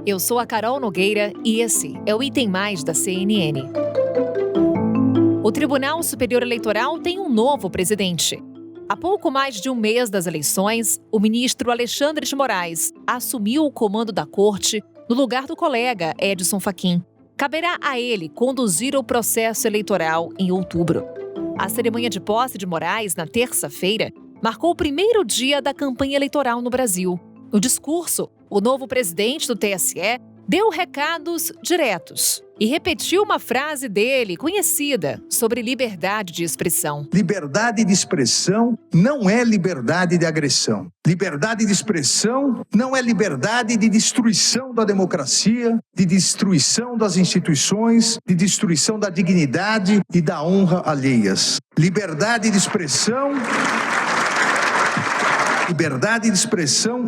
Eu sou a Carol Nogueira e esse é o Item Mais da CNN. O Tribunal Superior Eleitoral tem um novo presidente. Há pouco mais de um mês das eleições, o ministro Alexandre de Moraes assumiu o comando da corte no lugar do colega Edson Fachin. Caberá a ele conduzir o processo eleitoral em outubro. A cerimônia de posse de Moraes, na terça-feira, marcou o primeiro dia da campanha eleitoral no Brasil. No discurso, o novo presidente do TSE deu recados diretos e repetiu uma frase dele conhecida sobre liberdade de expressão. Liberdade de expressão não é liberdade de agressão. Liberdade de expressão não é liberdade de destruição da democracia, de destruição das instituições, de destruição da dignidade e da honra alheias. Liberdade de expressão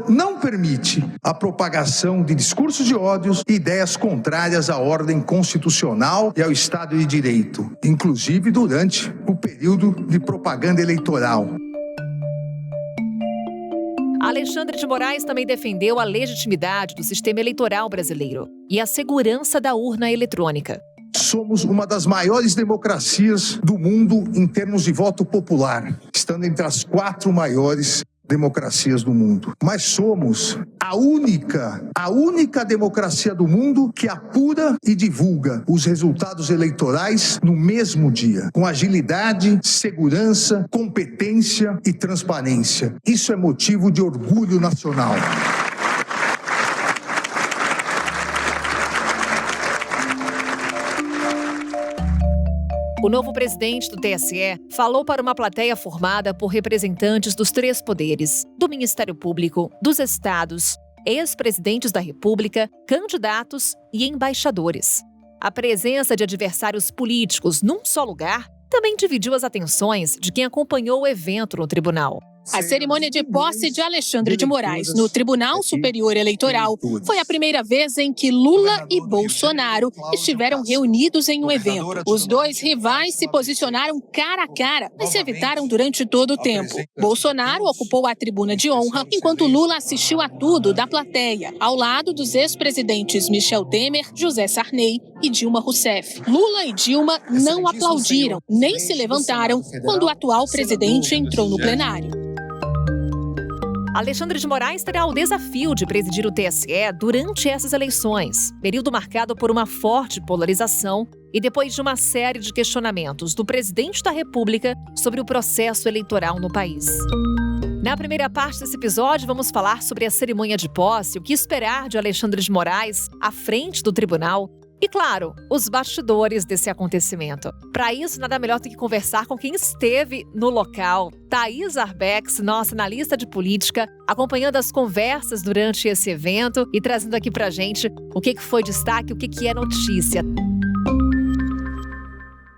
não permite a propagação de discursos de ódios e ideias contrárias à ordem constitucional e ao Estado de Direito, inclusive durante o período de propaganda eleitoral. Alexandre de Moraes também defendeu a legitimidade do sistema eleitoral brasileiro e a segurança da urna eletrônica. Somos uma das maiores democracias do mundo em termos de voto popular, estando entre as 4 maiores democracias do mundo. Mas somos a única democracia do mundo que apura e divulga os resultados eleitorais no mesmo dia, com agilidade, segurança, competência e transparência. Isso é motivo de orgulho nacional. O novo presidente do TSE falou para uma plateia formada por representantes dos 3 poderes, do Ministério Público, dos estados, ex-presidentes da República, candidatos e embaixadores. A presença de adversários políticos num só lugar também dividiu as atenções de quem acompanhou o evento no tribunal. A cerimônia de posse de Alexandre de Moraes no Tribunal Superior Eleitoral foi a primeira vez em que Lula e Bolsonaro estiveram reunidos em um evento. Os 2 rivais se posicionaram cara a cara, mas se evitaram durante todo o tempo. Bolsonaro ocupou a tribuna de honra, enquanto Lula assistiu a tudo da plateia, ao lado dos ex-presidentes Michel Temer, José Sarney e Dilma Rousseff. Lula e Dilma não aplaudiram, nem se levantaram quando o atual presidente entrou no plenário. Alexandre de Moraes terá o desafio de presidir o TSE durante essas eleições, período marcado por uma forte polarização e depois de uma série de questionamentos do presidente da República sobre o processo eleitoral no país. Na primeira parte desse episódio, vamos falar sobre a cerimônia de posse, o que esperar de Alexandre de Moraes à frente do tribunal e, claro, os bastidores desse acontecimento. Para isso, nada melhor do que conversar com quem esteve no local. Thaís Arbex, nossa analista de política, acompanhando as conversas durante esse evento e trazendo aqui pra gente o que foi destaque, o que é notícia.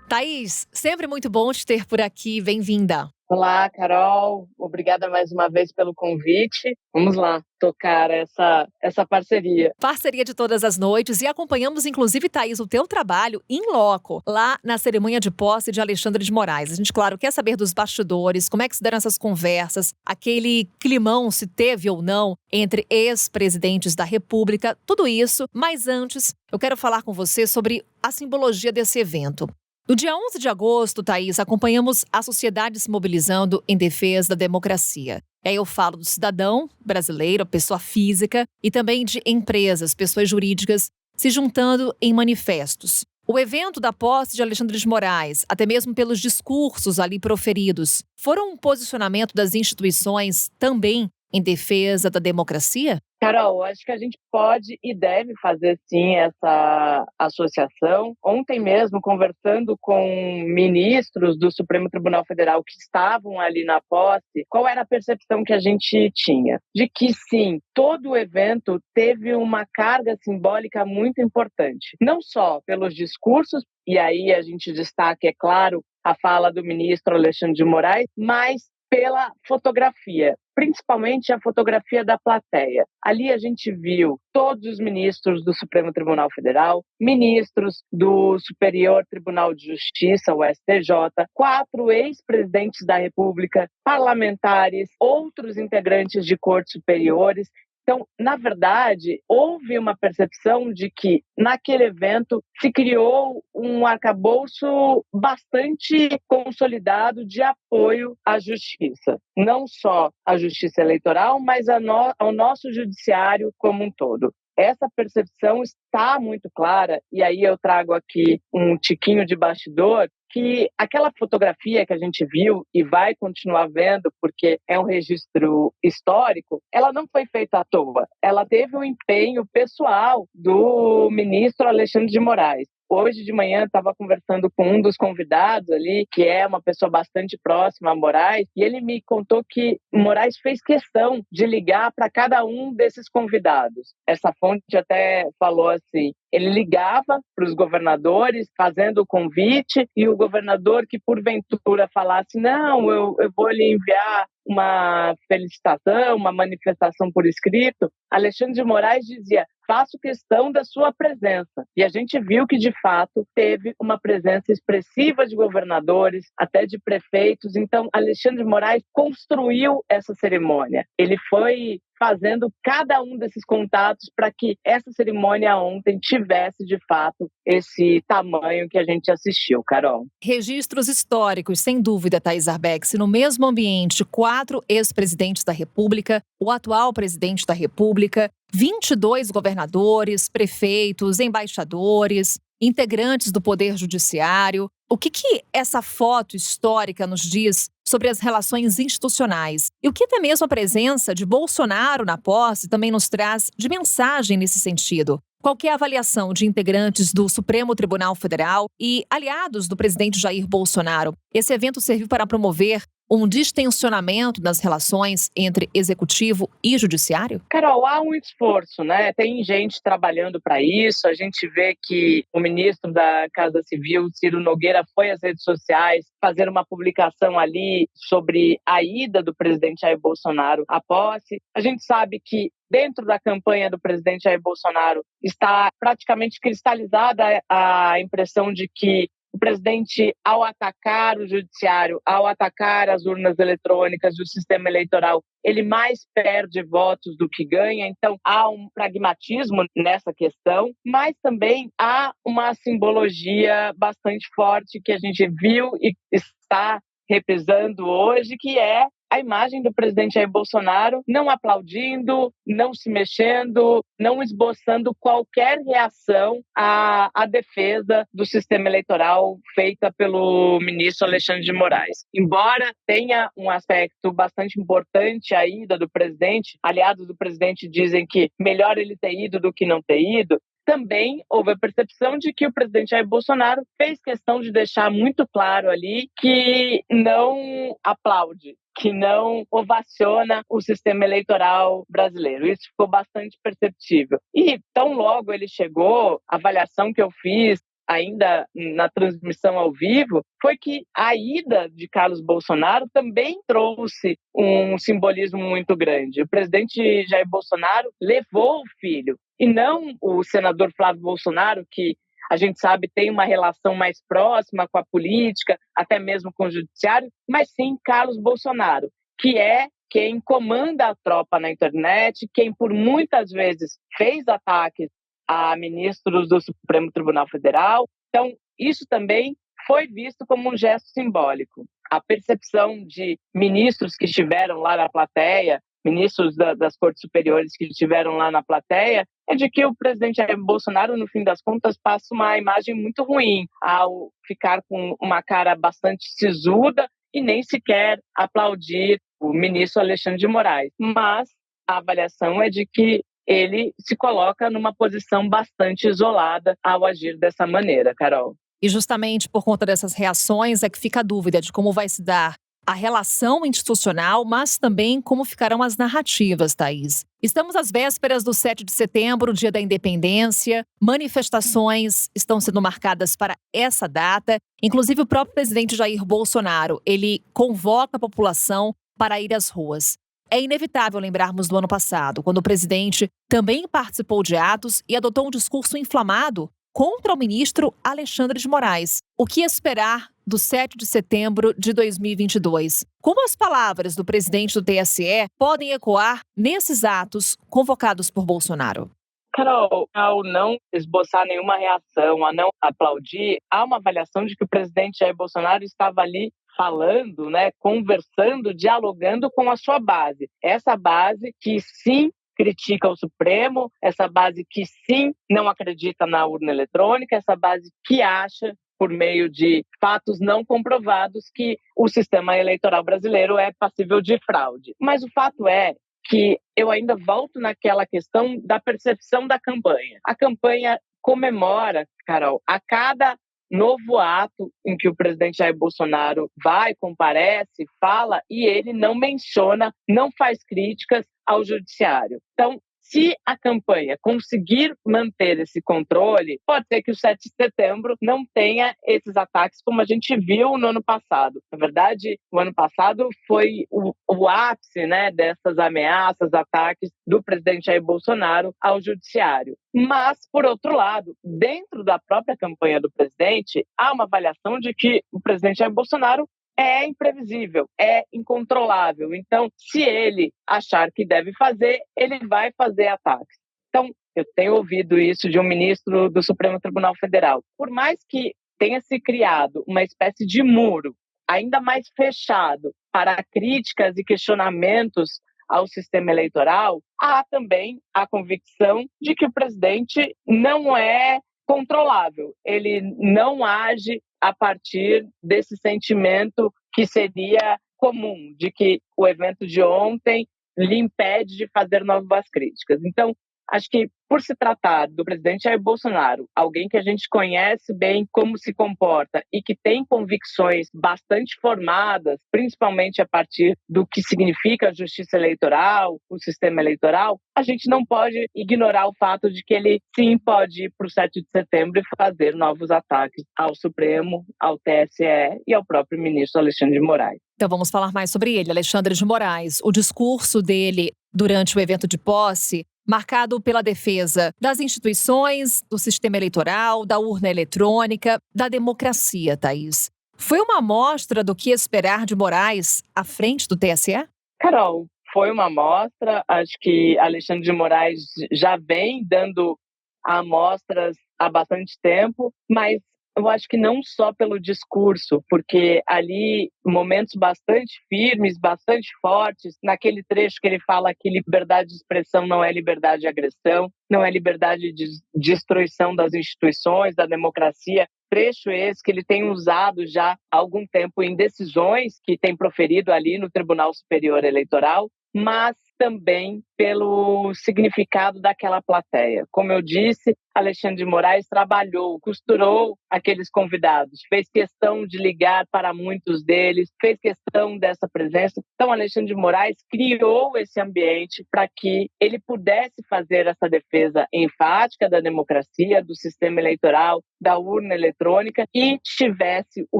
Thaís, sempre muito bom te ter por aqui. Bem-vinda. Olá, Carol. Obrigada mais uma vez pelo convite. Vamos lá tocar essa parceria. Parceria de todas as noites e acompanhamos, inclusive, Thaís, o teu trabalho in loco, lá na cerimônia de posse de Alexandre de Moraes. A gente, claro, quer saber dos bastidores, como é que se deram essas conversas, aquele climão, se teve ou não, entre ex-presidentes da República, tudo isso. Mas antes, eu quero falar com você sobre a simbologia desse evento. No dia 11 de agosto, Thaís, acompanhamos a sociedade se mobilizando em defesa da democracia. E aí eu falo do cidadão brasileiro, pessoa física, e também de empresas, pessoas jurídicas, se juntando em manifestos. O evento da posse de Alexandre de Moraes, até mesmo pelos discursos ali proferidos, foram um posicionamento das instituições também em defesa da democracia? Carol, acho que a gente pode e deve fazer sim essa associação. Ontem mesmo, conversando com ministros do Supremo Tribunal Federal que estavam ali na posse, qual era a percepção que a gente tinha? De que sim, todo o evento teve uma carga simbólica muito importante. Não só pelos discursos, e aí a gente destaca, é claro, a fala do ministro Alexandre de Moraes, mas pela fotografia, principalmente a fotografia da plateia. Ali a gente viu todos os ministros do Supremo Tribunal Federal, ministros do Superior Tribunal de Justiça, o STJ, 4 ex-presidentes da República, parlamentares, outros integrantes de cortes superiores. Então, na verdade, houve uma percepção de que, naquele evento, se criou um arcabouço bastante consolidado de apoio à justiça. Não só à justiça eleitoral, mas ao nosso judiciário como um todo. Essa percepção está muito clara, e aí eu trago aqui um tiquinho de bastidor, que aquela fotografia que a gente viu e vai continuar vendo, porque é um registro histórico, ela não foi feita à toa. Ela teve um empenho pessoal do ministro Alexandre de Moraes. Hoje de manhã estava conversando com um dos convidados ali, que é uma pessoa bastante próxima a Moraes, e ele me contou que Moraes fez questão de ligar para cada um desses convidados. Essa fonte até falou assim, ele ligava para os governadores fazendo o convite, e o governador que porventura falasse, não, eu vou lhe enviar uma felicitação, uma manifestação por escrito, Alexandre de Moraes dizia, faço questão da sua presença. E a gente viu que, de fato, teve uma presença expressiva de governadores, até de prefeitos. Então, Alexandre de Moraes construiu essa cerimônia. Ele foi fazendo cada um desses contatos para que essa cerimônia ontem tivesse, de fato, esse tamanho que a gente assistiu, Carol. Registros históricos, sem dúvida, Thaís Arbex. No mesmo ambiente, 4 ex-presidentes da República, o atual presidente da República, 22 governadores, prefeitos, embaixadores, integrantes do Poder Judiciário. O que essa foto histórica nos diz sobre as relações institucionais? E o que até mesmo a presença de Bolsonaro na posse também nos traz de mensagem nesse sentido? Qual que é a avaliação de integrantes do Supremo Tribunal Federal e aliados do presidente Jair Bolsonaro? Esse evento serviu para promover um distensionamento das relações entre executivo e judiciário? Carol, há um esforço, né? Tem gente trabalhando para isso. A gente vê que o ministro da Casa Civil, Ciro Nogueira, foi às redes sociais fazer uma publicação ali sobre a ida do presidente Jair Bolsonaro à posse. A gente sabe que dentro da campanha do presidente Jair Bolsonaro está praticamente cristalizada a impressão de que o presidente, ao atacar o judiciário, ao atacar as urnas eletrônicas e o sistema eleitoral, ele mais perde votos do que ganha. Então, há um pragmatismo nessa questão, mas também há uma simbologia bastante forte que a gente viu e está reprisando hoje, que é a imagem do presidente Jair Bolsonaro não aplaudindo, não se mexendo, não esboçando qualquer reação à defesa do sistema eleitoral feita pelo ministro Alexandre de Moraes. Embora tenha um aspecto bastante importante a ida do presidente, aliados do presidente dizem que melhor ele ter ido do que não ter ido, também houve a percepção de que o presidente Jair Bolsonaro fez questão de deixar muito claro ali que não aplaude, que não ovaciona o sistema eleitoral brasileiro. Isso ficou bastante perceptível. E tão logo ele chegou, a avaliação que eu fiz ainda na transmissão ao vivo, foi que a ida de Carlos Bolsonaro também trouxe um simbolismo muito grande. O presidente Jair Bolsonaro levou o filho, e não o senador Flávio Bolsonaro, que a gente sabe tem uma relação mais próxima com a política, até mesmo com o judiciário, mas sim Carlos Bolsonaro, que é quem comanda a tropa na internet, quem por muitas vezes fez ataques a ministros do Supremo Tribunal Federal. Então, isso também foi visto como um gesto simbólico. A percepção de ministros que estiveram lá na plateia, ministros das Cortes Superiores que estiveram lá na plateia, é de que o presidente Jair Bolsonaro, no fim das contas, passa uma imagem muito ruim ao ficar com uma cara bastante sisuda e nem sequer aplaudir o ministro Alexandre de Moraes. Mas a avaliação é de que ele se coloca numa posição bastante isolada ao agir dessa maneira, Carol. E justamente por conta dessas reações é que fica a dúvida de como vai se dar a relação institucional, mas também como ficarão as narrativas, Thaís. Estamos às vésperas do 7 de setembro, Dia da Independência. Manifestações estão sendo marcadas para essa data. Inclusive, o próprio presidente Jair Bolsonaro, ele convoca a população para ir às ruas. É inevitável lembrarmos do ano passado, quando o presidente também participou de atos e adotou um discurso inflamado contra o ministro Alexandre de Moraes. O que esperar do 7 de setembro de 2022. Como as palavras do presidente do TSE podem ecoar nesses atos convocados por Bolsonaro? Carol, ao não esboçar nenhuma reação, a não aplaudir, há uma avaliação de que o presidente Jair Bolsonaro estava ali falando, conversando, dialogando com a sua base. Essa base que sim critica o Supremo, essa base que sim não acredita na urna eletrônica, essa base que acha, por meio de fatos não comprovados, que o sistema eleitoral brasileiro é passível de fraude. Mas o fato é que eu ainda volto naquela questão da percepção da campanha. A campanha comemora, Carol, a cada novo ato em que o presidente Jair Bolsonaro vai, comparece, fala, e ele não menciona, não faz críticas ao judiciário. Então, se a campanha conseguir manter esse controle, pode ser que o 7 de setembro não tenha esses ataques como a gente viu no ano passado. Na verdade, o ano passado foi o ápice, dessas ameaças, ataques do presidente Jair Bolsonaro ao judiciário. Mas, por outro lado, dentro da própria campanha do presidente, há uma avaliação de que o presidente Jair Bolsonaro é imprevisível, é incontrolável. Então, se ele achar que deve fazer, ele vai fazer ataques. Então, eu tenho ouvido isso de um ministro do Supremo Tribunal Federal. Por mais que tenha se criado uma espécie de muro ainda mais fechado para críticas e questionamentos ao sistema eleitoral, há também a convicção de que o presidente não é controlável. Ele não age a partir desse sentimento que seria comum, de que o evento de ontem lhe impede de fazer novas críticas. Então, acho que por se tratar do presidente Jair Bolsonaro, alguém que a gente conhece bem como se comporta e que tem convicções bastante formadas, principalmente a partir do que significa a justiça eleitoral, o sistema eleitoral, a gente não pode ignorar o fato de que ele sim pode ir para o 7 de setembro e fazer novos ataques ao Supremo, ao TSE e ao próprio ministro Alexandre de Moraes. Então vamos falar mais sobre ele, Alexandre de Moraes. O discurso dele durante o evento de posse, marcado pela defesa das instituições, do sistema eleitoral, da urna eletrônica, da democracia, Thaís. Foi uma amostra do que esperar de Moraes à frente do TSE? Carol, foi uma amostra. Acho que Alexandre de Moraes já vem dando amostras há bastante tempo, mas eu acho que não só pelo discurso, porque ali momentos bastante firmes, bastante fortes, naquele trecho que ele fala que liberdade de expressão não é liberdade de agressão, não é liberdade de destruição das instituições, da democracia. Trecho esse que ele tem usado já há algum tempo em decisões que tem proferido ali no Tribunal Superior Eleitoral, mas também pelo significado daquela plateia. Como eu disse, Alexandre de Moraes trabalhou, costurou aqueles convidados, fez questão de ligar para muitos deles, fez questão dessa presença. Então, Alexandre de Moraes criou esse ambiente para que ele pudesse fazer essa defesa enfática da democracia, do sistema eleitoral, da urna eletrônica e tivesse o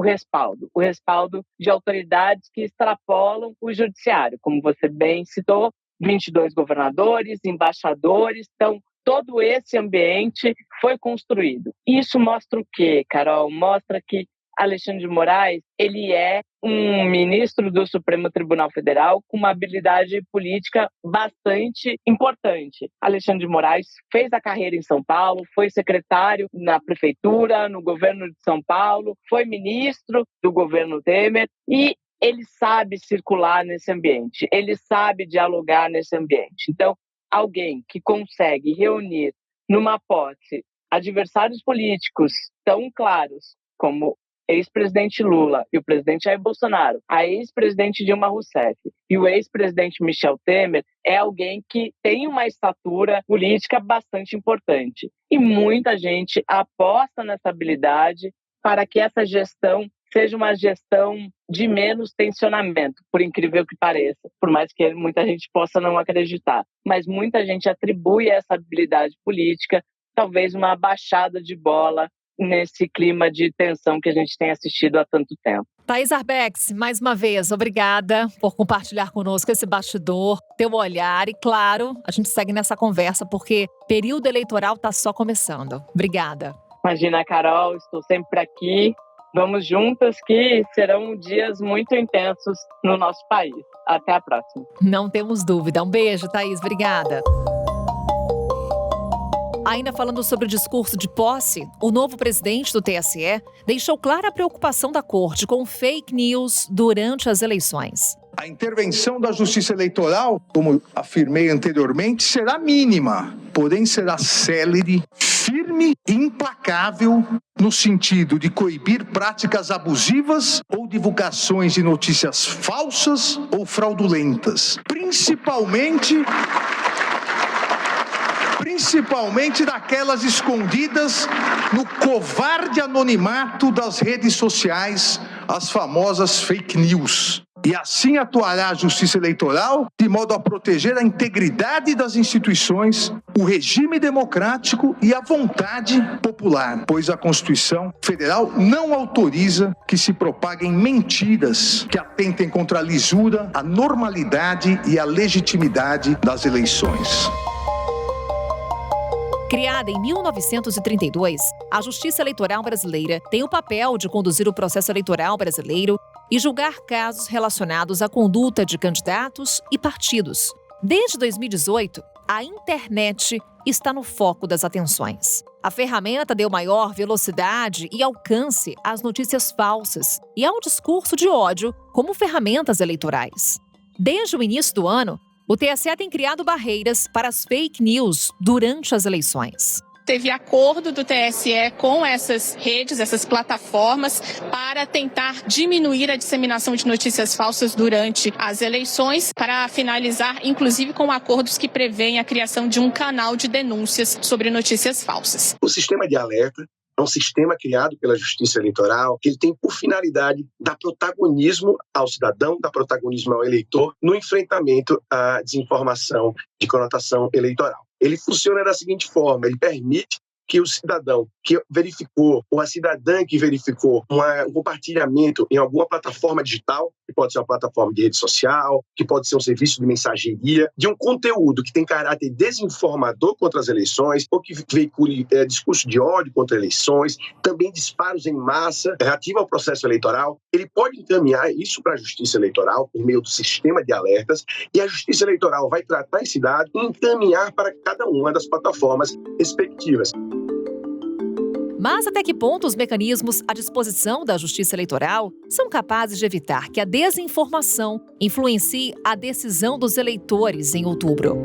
respaldo de autoridades que extrapolam o judiciário, como você bem citou, 22 governadores, embaixadores. Então, todo esse ambiente foi construído. Isso mostra o quê, Carol? Mostra que Alexandre de Moraes, ele é um ministro do Supremo Tribunal Federal com uma habilidade política bastante importante. Alexandre de Moraes fez a carreira em São Paulo, foi secretário na prefeitura, no governo de São Paulo, foi ministro do governo Temer e ele sabe circular nesse ambiente, ele sabe dialogar nesse ambiente. Então, alguém que consegue reunir numa posse adversários políticos tão claros como ex-presidente Lula e o presidente Jair Bolsonaro, a ex-presidente Dilma Rousseff e o ex-presidente Michel Temer, é alguém que tem uma estatura política bastante importante. E muita gente aposta nessa habilidade para que essa gestão seja uma gestão de menos tensionamento, por incrível que pareça, por mais que muita gente possa não acreditar. Mas muita gente atribui a essa habilidade política talvez uma baixada de bola nesse clima de tensão que a gente tem assistido há tanto tempo. Thaís Arbex, mais uma vez, obrigada por compartilhar conosco esse bastidor, teu olhar e, claro, a gente segue nessa conversa porque período eleitoral está só começando. Obrigada. Imagina, Carol, estou sempre aqui Vamos juntas, que serão dias muito intensos no nosso país. Até a próxima. Não temos dúvida. Um beijo, Thaís. Obrigada. Ainda falando sobre o discurso de posse, o novo presidente do TSE deixou clara a preocupação da corte com fake news durante as eleições. A intervenção da Justiça Eleitoral, como afirmei anteriormente, será mínima, porém será célere, firme e implacável no sentido de coibir práticas abusivas ou divulgações de notícias falsas ou fraudulentas, principalmente daquelas escondidas no covarde anonimato das redes sociais, as famosas fake news. E assim atuará a Justiça Eleitoral de modo a proteger a integridade das instituições, o regime democrático e a vontade popular, pois a Constituição Federal não autoriza que se propaguem mentiras que atentem contra a lisura, a normalidade e a legitimidade das eleições. Criada em 1932, a Justiça Eleitoral Brasileira tem o papel de conduzir o processo eleitoral brasileiro e julgar casos relacionados à conduta de candidatos e partidos. Desde 2018, a internet está no foco das atenções. A ferramenta deu maior velocidade e alcance às notícias falsas e ao discurso de ódio como ferramentas eleitorais. Desde o início do ano, o TSE tem criado barreiras para as fake news durante as eleições. Teve acordo do TSE com essas redes, essas plataformas, para tentar diminuir a disseminação de notícias falsas durante as eleições, para finalizar, inclusive, com acordos que prevêem a criação de um canal de denúncias sobre notícias falsas. O sistema de alerta é um sistema criado pela Justiça Eleitoral que ele tem por finalidade dar protagonismo ao cidadão, dar protagonismo ao eleitor no enfrentamento à desinformação de conotação eleitoral. Ele funciona da seguinte forma: ele permite que o cidadão que verificou, ou a cidadã que verificou um compartilhamento em alguma plataforma digital, que pode ser uma plataforma de rede social, que pode ser um serviço de mensageria, de um conteúdo que tem caráter desinformador contra as eleições, ou que veicule discurso de ódio contra eleições, também disparos em massa relativo ao processo eleitoral, ele pode encaminhar isso para a Justiça Eleitoral por meio do sistema de alertas, e a Justiça Eleitoral vai tratar esse dado e encaminhar para cada uma das plataformas respectivas. Mas até que ponto os mecanismos à disposição da Justiça Eleitoral são capazes de evitar que a desinformação influencie a decisão dos eleitores em outubro?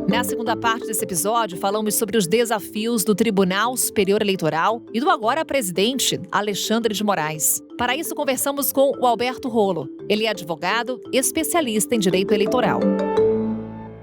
Na segunda parte desse episódio, falamos sobre os desafios do Tribunal Superior Eleitoral e do agora presidente Alexandre de Moraes. Para isso, conversamos com o Alberto Rolo. Ele é advogado, especialista em direito eleitoral.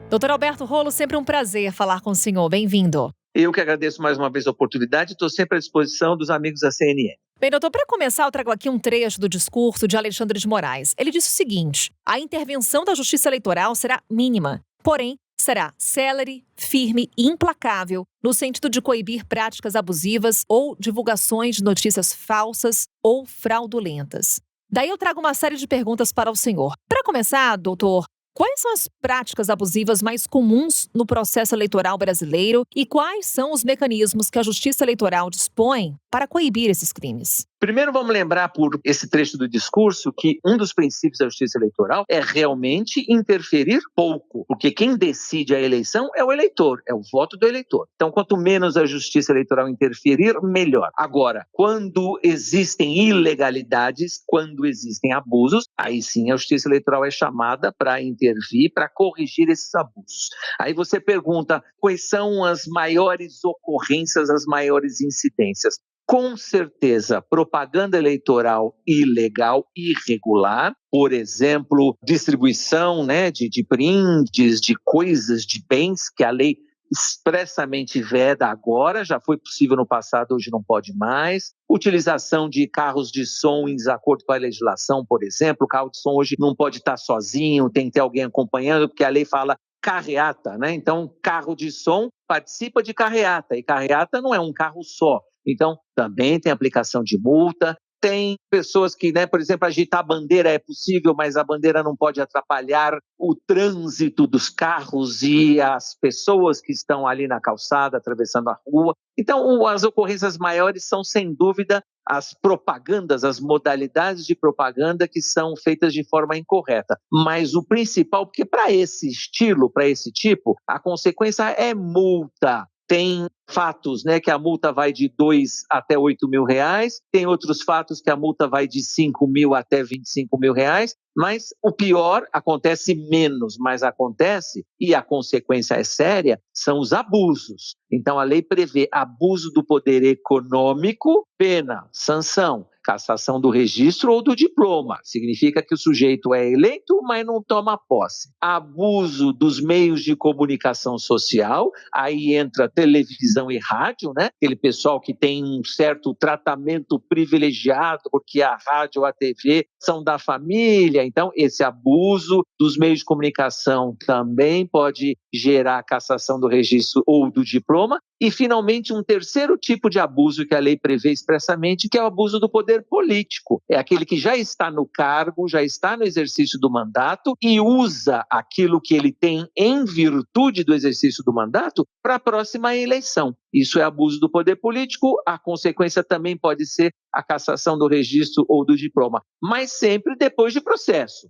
Doutor Alberto Rolo, sempre um prazer falar com o senhor. Bem-vindo. Eu que agradeço mais uma vez a oportunidade e estou sempre à disposição dos amigos da CNN. Bem, doutor, para começar, eu trago aqui um trecho do discurso de Alexandre de Moraes. Ele disse o seguinte: a intervenção da Justiça Eleitoral será mínima, porém, será célere, firme e implacável no sentido de coibir práticas abusivas ou divulgações de notícias falsas ou fraudulentas. Daí eu trago uma série de perguntas para o senhor. Para começar, doutor, quais são as práticas abusivas mais comuns no processo eleitoral brasileiro e quais são os mecanismos que a Justiça Eleitoral dispõe para coibir esses crimes? Primeiro, vamos lembrar por esse trecho do discurso que um dos princípios da Justiça Eleitoral é realmente interferir pouco, porque quem decide a eleição é o eleitor, é o voto do eleitor. Então, quanto menos a Justiça Eleitoral interferir, melhor. Agora, quando existem ilegalidades, quando existem abusos, aí sim a Justiça Eleitoral é chamada para intervir, para corrigir esses abusos. Aí você pergunta quais são as maiores ocorrências, as maiores incidências. Com certeza, propaganda eleitoral ilegal, irregular, por exemplo, distribuição, de prints, de coisas, de bens que a lei expressamente veda agora, já foi possível no passado, hoje não pode mais. Utilização de carros de som em desacordo com a legislação, por exemplo, o carro de som hoje não pode estar sozinho, tem que ter alguém acompanhando, porque a lei fala carreata, Então, carro de som participa de carreata, e carreata não é um carro só. Então, também tem aplicação de multa, tem pessoas que, por exemplo, agitar a bandeira é possível, mas a bandeira não pode atrapalhar o trânsito dos carros e as pessoas que estão ali na calçada, atravessando a rua. Então, as ocorrências maiores são, sem dúvida, as propagandas, as modalidades de propaganda que são feitas de forma incorreta. Mas o principal, porque para esse estilo, para esse tipo, a consequência é multa. Tem fatos, que a multa vai de 2 até 8 mil reais, tem outros fatos que a multa vai de 5 mil até 25 mil reais, mas o pior, acontece menos, mas acontece, e a consequência é séria, são os abusos. Então a lei prevê abuso do poder econômico, pena, sanção, cassação do registro ou do diploma. Significa que o sujeito é eleito, mas não toma posse. Abuso dos meios de comunicação social, aí entra televisão e rádio, aquele pessoal que tem um certo tratamento privilegiado, porque a rádio ou a TV são da família. Então, esse abuso dos meios de comunicação também pode gerar cassação do registro ou do diploma. E, finalmente, um terceiro tipo de abuso que a lei prevê expressamente, que é o abuso do poder político. É aquele que já está no cargo, já está no exercício do mandato e usa aquilo que ele tem em virtude do exercício do mandato para a próxima eleição. Isso é abuso do poder político, a consequência também pode ser a cassação do registro ou do diploma, mas sempre depois de processo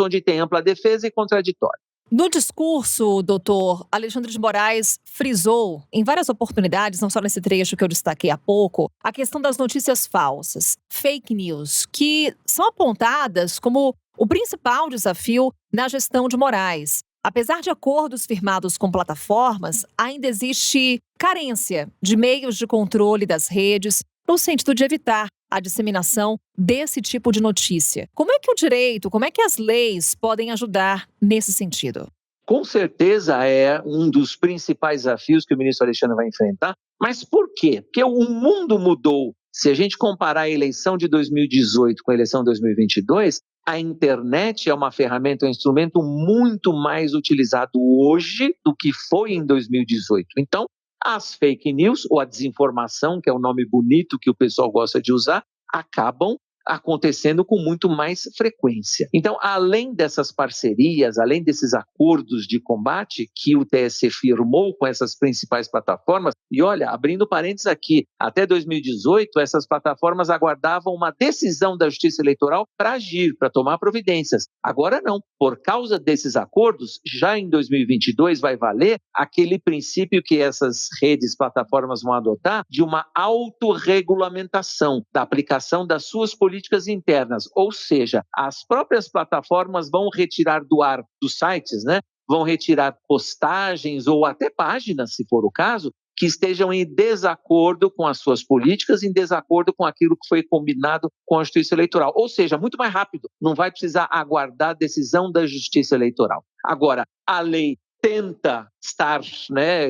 onde tem ampla defesa e contraditório. No discurso, doutor, Alexandre de Moraes frisou em várias oportunidades, não só nesse trecho que eu destaquei há pouco, a questão das notícias falsas, fake news, que são apontadas como o principal desafio na gestão de Moraes. Apesar de acordos firmados com plataformas, ainda existe carência de meios de controle das redes, no sentido de evitar a disseminação desse tipo de notícia. Como é que o direito, como é que as leis podem ajudar nesse sentido? Com certeza é um dos principais desafios que o ministro Alexandre vai enfrentar. Mas por quê? Porque o mundo mudou. Se a gente comparar a eleição de 2018 com a eleição de 2022, a internet é uma ferramenta, um instrumento muito mais utilizado hoje do que foi em 2018. Então, as fake news, ou a desinformação, que é o nome bonito que o pessoal gosta de usar, acabam acontecendo com muito mais frequência. Então, além dessas parcerias, além desses acordos de combate que o TSE firmou com essas principais plataformas, e olha, abrindo parênteses aqui, até 2018, essas plataformas aguardavam uma decisão da Justiça Eleitoral para agir, para tomar providências. Agora não, por causa desses acordos, já em 2022 vai valer aquele princípio que essas redes, plataformas vão adotar de uma autorregulamentação da aplicação das suas políticas internas, ou seja, as próprias plataformas vão retirar do ar dos sites, vão retirar postagens ou até páginas, se for o caso, que estejam em desacordo com as suas políticas, em desacordo com aquilo que foi combinado com a Justiça Eleitoral. Ou seja, muito mais rápido, não vai precisar aguardar a decisão da Justiça Eleitoral. Agora, a lei tenta estar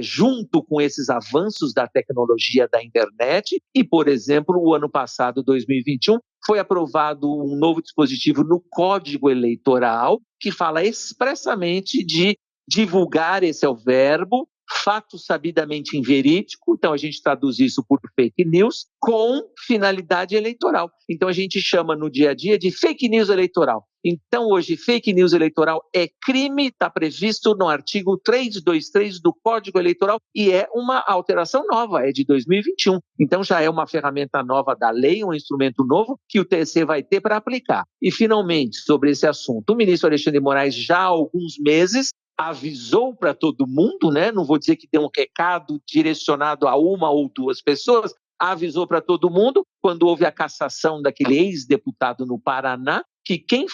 junto com esses avanços da tecnologia da internet e, por exemplo, o ano passado, 2021, foi aprovado um novo dispositivo no Código Eleitoral que fala expressamente de divulgar, esse é o verbo, fato sabidamente inverídico, então a gente traduz isso por fake news, com finalidade eleitoral. Então a gente chama no dia a dia de fake news eleitoral. Então hoje fake news eleitoral é crime, está previsto no artigo 323 do Código Eleitoral e é uma alteração nova, é de 2021. Então já é uma ferramenta nova da lei, um instrumento novo que o TSE vai ter para aplicar. E finalmente, sobre esse assunto, o ministro Alexandre de Moraes já há alguns meses avisou para todo mundo, não vou dizer que deu um recado direcionado a uma ou duas pessoas, avisou para todo mundo, quando houve a cassação daquele ex-deputado no Paraná, que quem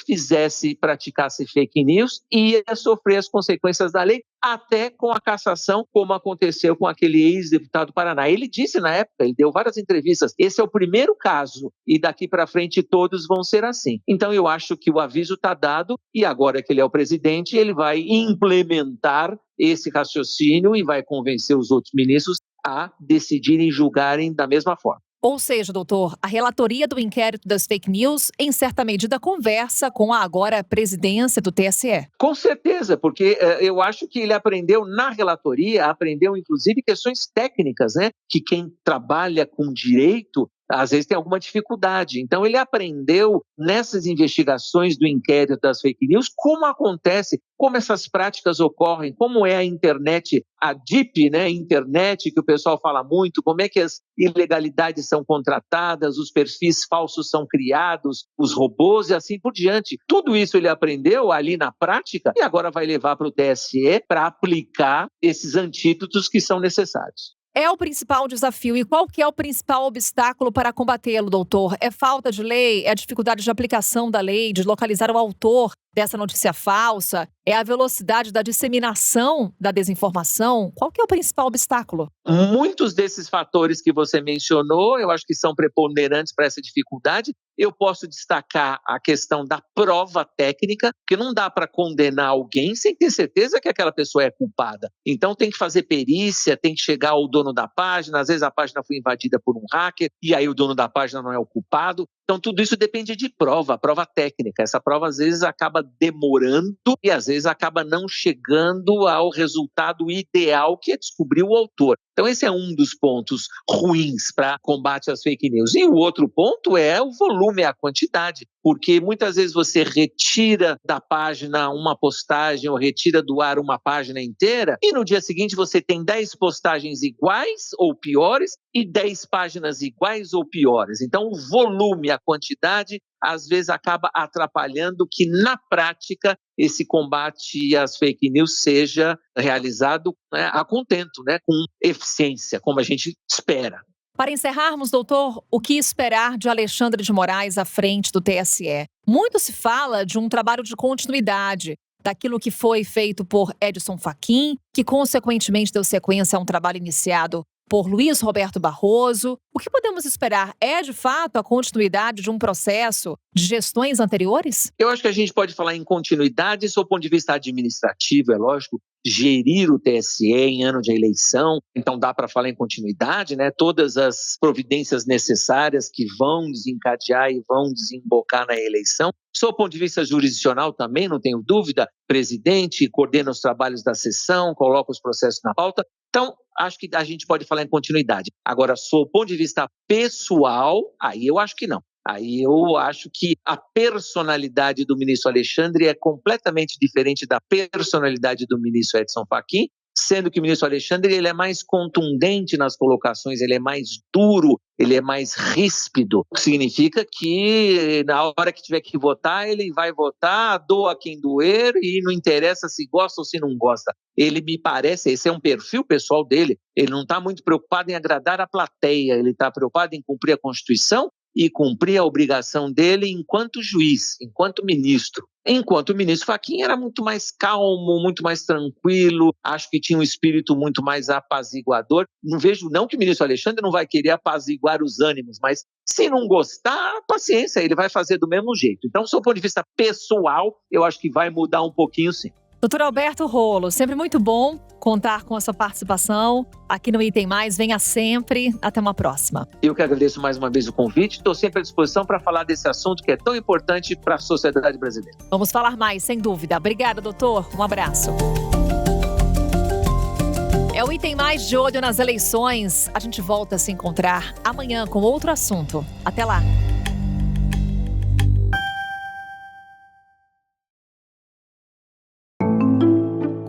praticasse fake news ia sofrer as consequências da lei, até com a cassação, como aconteceu com aquele ex-deputado do Paraná. Ele disse na época, ele deu várias entrevistas, esse é o primeiro caso e daqui para frente todos vão ser assim. Então eu acho que o aviso está dado e agora que ele é o presidente, ele vai implementar esse raciocínio e vai convencer os outros ministros a decidirem e julgarem da mesma forma. Ou seja, doutor, a relatoria do inquérito das fake news, em certa medida, conversa com a agora presidência do TSE. Com certeza, porque eu acho que ele aprendeu na relatoria, aprendeu inclusive questões técnicas, que quem trabalha com direito às vezes tem alguma dificuldade. Então ele aprendeu nessas investigações do inquérito das fake news como acontece, como essas práticas ocorrem, como é a internet, a deep, né, internet que o pessoal fala muito, como é que as ilegalidades são contratadas, os perfis falsos são criados, os robôs e assim por diante. Tudo isso ele aprendeu ali na prática e agora vai levar para o TSE para aplicar esses antídotos que são necessários. É o principal desafio. E qual que é o principal obstáculo para combatê-lo, doutor? É falta de lei? É a dificuldade de aplicação da lei, de localizar o autor dessa notícia falsa? É a velocidade da disseminação da desinformação? Qual que é o principal obstáculo? Muitos desses fatores que você mencionou, eu acho que são preponderantes para essa dificuldade. Eu posso destacar a questão da prova técnica, que não dá para condenar alguém sem ter certeza que aquela pessoa é culpada. Então tem que fazer perícia, tem que chegar ao dono da página, às vezes a página foi invadida por um hacker e aí o dono da página não é o culpado. Então tudo isso depende de prova técnica. Essa prova às vezes acaba demorando e às vezes acaba não chegando ao resultado ideal, que é descobrir o autor. Então esse é um dos pontos ruins para combate às fake news. E o outro ponto é o volume, a quantidade, porque muitas vezes você retira da página uma postagem ou retira do ar uma página inteira e no dia seguinte você tem 10 postagens iguais ou piores e 10 páginas iguais ou piores. Então o volume, a quantidade, às vezes acaba atrapalhando que na prática esse combate às fake news seja realizado, né, a contento, né, com eficiência, como a gente espera. Para encerrarmos, doutor, o que esperar de Alexandre de Moraes à frente do TSE? Muito se fala de um trabalho de continuidade daquilo que foi feito por Edson Fachin, que consequentemente deu sequência a um trabalho iniciado por Luiz Roberto Barroso. O que podemos esperar? É, de fato, a continuidade de um processo de gestões anteriores? Eu acho que a gente pode falar em continuidade, sob o ponto de vista administrativo, é lógico, gerir o TSE em ano de eleição, então dá para falar em continuidade, né? Todas as providências necessárias que vão desencadear e vão desembocar na eleição. Sob o ponto de vista jurisdicional também, não tenho dúvida, presidente coordena os trabalhos da sessão, coloca os processos na pauta. Então, acho que a gente pode falar em continuidade. Agora, sob o ponto de vista pessoal, aí eu acho que não. Aí eu acho que a personalidade do ministro Alexandre é completamente diferente da personalidade do ministro Edson Fachin, sendo que o ministro Alexandre ele é mais contundente nas colocações, ele é mais duro, ele é mais ríspido. Significa que na hora que tiver que votar, ele vai votar, doa quem doer e não interessa se gosta ou se não gosta. Ele me parece, esse é um perfil pessoal dele, ele não está muito preocupado em agradar a plateia, ele está preocupado em cumprir a Constituição e cumprir a obrigação dele enquanto juiz, enquanto ministro. Enquanto o ministro Fachin era muito mais calmo, muito mais tranquilo, acho que tinha um espírito muito mais apaziguador. Não vejo não que o ministro Alexandre não vai querer apaziguar os ânimos, mas se não gostar, paciência, ele vai fazer do mesmo jeito. Então, do ponto de vista pessoal, eu acho que vai mudar um pouquinho sim. Doutor Alberto Rolo, sempre muito bom contar com a sua participação aqui no Item Mais. Venha sempre. Até uma próxima. Eu que agradeço mais uma vez o convite. Estou sempre à disposição para falar desse assunto que é tão importante para a sociedade brasileira. Vamos falar mais, sem dúvida. Obrigada, doutor. Um abraço. É o Item Mais de olho nas eleições. A gente volta a se encontrar amanhã com outro assunto. Até lá.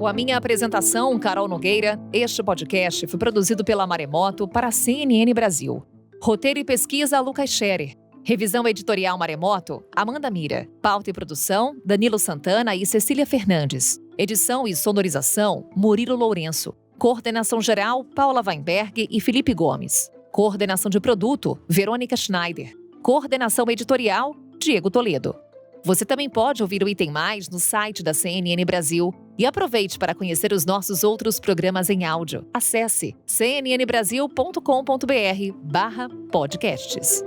Com a minha apresentação, Carol Nogueira, este podcast foi produzido pela Maremoto para a CNN Brasil. Roteiro e pesquisa, Lucas Scherer. Revisão editorial Maremoto, Amanda Mira. Pauta e produção, Danilo Santana e Cecília Fernandes. Edição e sonorização, Murilo Lourenço. Coordenação geral, Paula Weinberg e Felipe Gomes. Coordenação de produto, Verônica Schneider. Coordenação editorial, Diego Toledo. Você também pode ouvir o Item Mais no site da CNN Brasil. E aproveite para conhecer os nossos outros programas em áudio. Acesse cnnbrasil.com.br/podcasts.